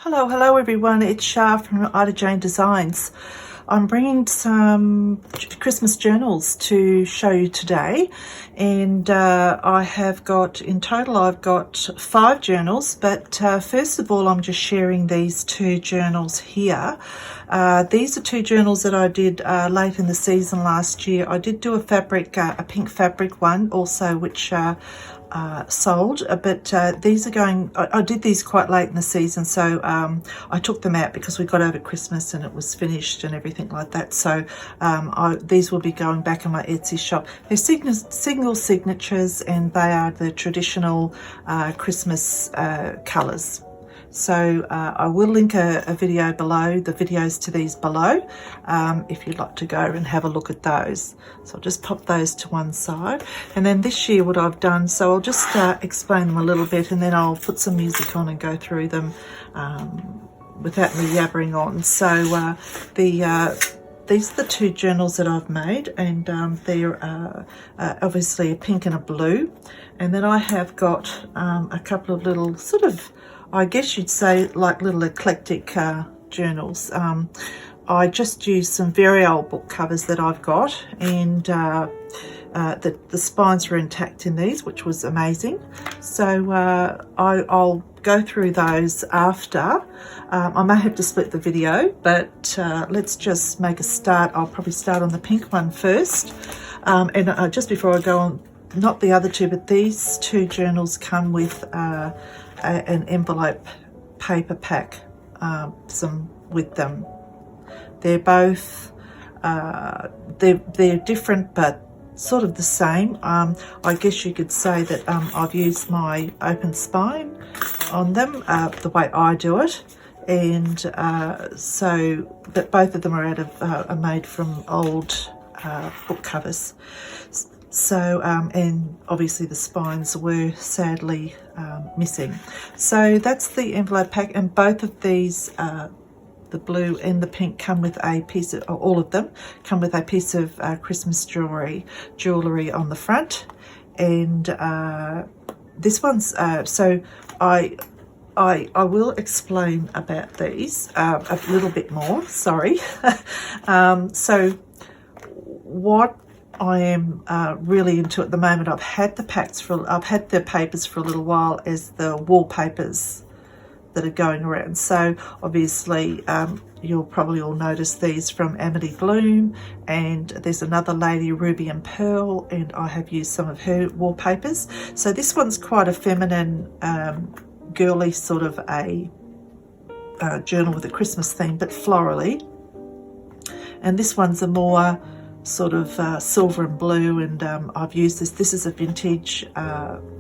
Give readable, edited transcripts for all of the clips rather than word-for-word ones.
Hello everyone, it's Shah from Ida Jane Designs. I'm bringing some Christmas journals to show you today, and I have got, in total I've got 5 journals, but first of all I'm just sharing these 2 journals here. These are 2 journals that I did late in the season last year. I did do a pink fabric one also, which sold, but these are going, I did these quite late in the season, so I took them out because we got over Christmas and it was finished and everything like that. So these will be going back in my Etsy shop. They're single signatures, and they are the traditional Christmas colours. So I will link a video below, the videos to these below, if you'd like to go and have a look at those. So I'll just pop those to one side. And then this year what I've done, so I'll just explain them a little bit, and then I'll put some music on and go through them without me yabbering on. So these are the 2 journals that I've made, and they're obviously a pink and a blue. And then I have got a couple of little sort of, I guess you'd say, like little eclectic journals. I just used some very old book covers that I've got, and the spines were intact in these, which was amazing. So I'll go through those after. I may have to split the video, but let's just make a start. I'll probably start on the pink one first. And just before I go on, not the other 2, but these 2 journals come with an envelope paper pack with them. They're both they're different but sort of the same. I guess you could say that I've used my open spine on them the way I do it, and but both of them are made from old book covers. So and obviously the spines were sadly missing. So that's the envelope pack, and both of these, the blue and the pink, come with a piece of, or all of them come with a piece of Christmas jewellery on the front. And this one's so I will explain about these a little bit more, sorry. So what I am really into at the moment, I've had the papers for a little while as the wallpapers that are going around. So obviously you'll probably all notice these from Amity Bloom, and there's another lady, Ruby and Pearl, and I have used some of her wallpapers. So this one's quite a feminine, girly sort of a journal with a Christmas theme, but florally. And this one's a more sort of silver and blue, and I've used this. This is a vintage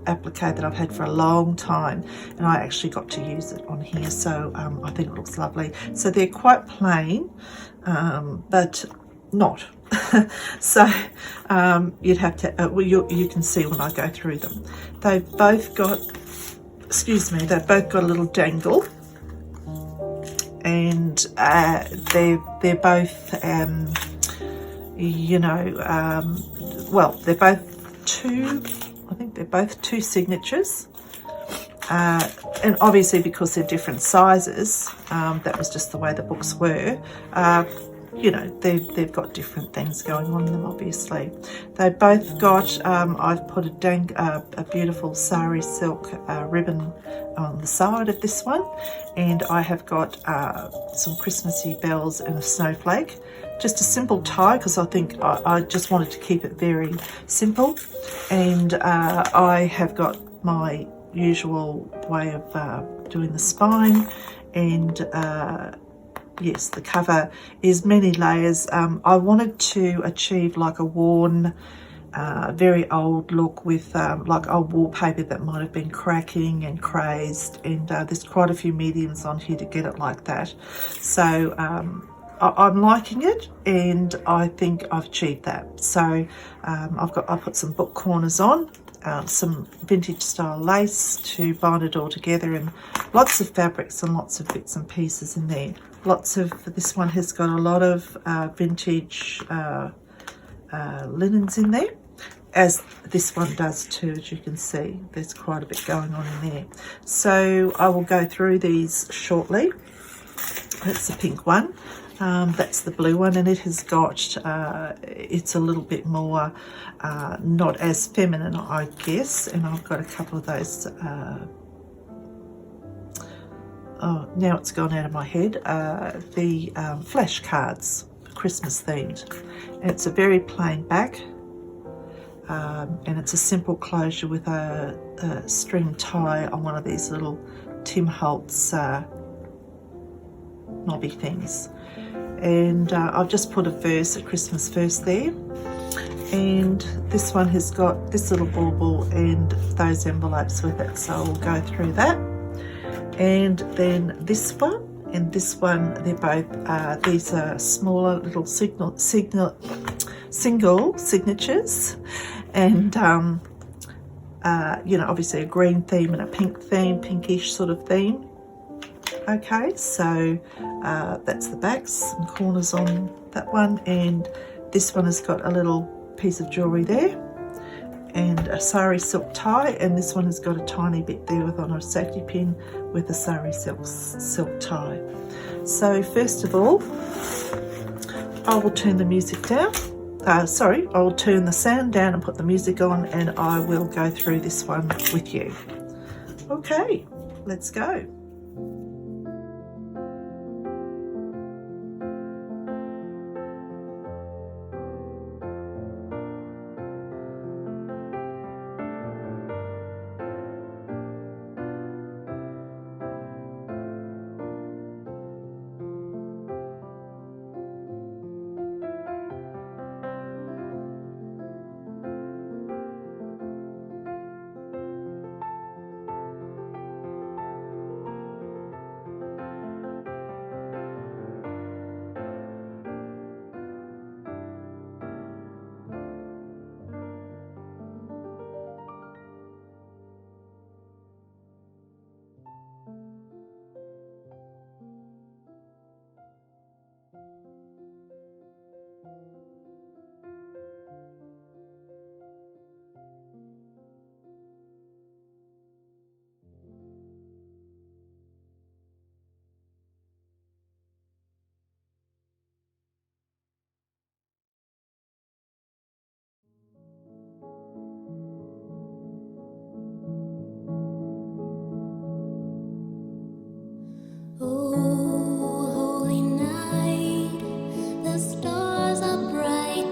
applique that I've had for a long time, and I actually got to use it on here, so I think it looks lovely. So they're quite plain, but not. So you'd have to, well, you can see when I go through them. They've both got, they've both got a little dangle, and they're both well, they're both 2, I think they're both 2 signatures, and obviously because they're different sizes, that was just the way the books were. They've got different things going on in them, obviously. They both got, I've put a beautiful sari silk ribbon on the side of this one, and I have got some Christmassy bells and a snowflake. Just a simple tie, because I think I just wanted to keep it very simple. And I have got my usual way of doing the spine, and yes, the cover is many layers. I wanted to achieve like a worn, very old look with like old wallpaper that might have been cracking and crazed, and there's quite a few mediums on here to get it like that. So I'm liking it, and I think I've achieved that. So I put some book corners on, some vintage style lace to bind it all together, and lots of fabrics and lots of bits and pieces in there. This one has got a lot of vintage linens in there, as this one does too, as you can see. There's quite a bit going on in there. So I will go through these shortly. That's the pink one. That's the blue one, and it has got, it's a little bit more, not as feminine, I guess. And I've got a couple of those, oh, now it's gone out of my head, the flash cards, Christmas themed. And it's a very plain back, and it's a simple closure with a string tie on one of these little Tim Holtz knobby things. And I've just put a verse, a Christmas verse there. And this one has got this little bauble and those envelopes with it, so I'll go through that. And then this one and this one, they're both, these are smaller little single signatures. And, you know, obviously a green theme and a pink theme, pinkish sort of theme. Okay, so that's the backs and corners on that one, and this one has got a little piece of jewellery there and a sari silk tie, and this one has got a tiny bit there with on a safety pin with a sari silk tie. So first of all, I will turn the music down. I will turn the sound down and put the music on, and I will go through this one with you. Okay, let's go. Rain.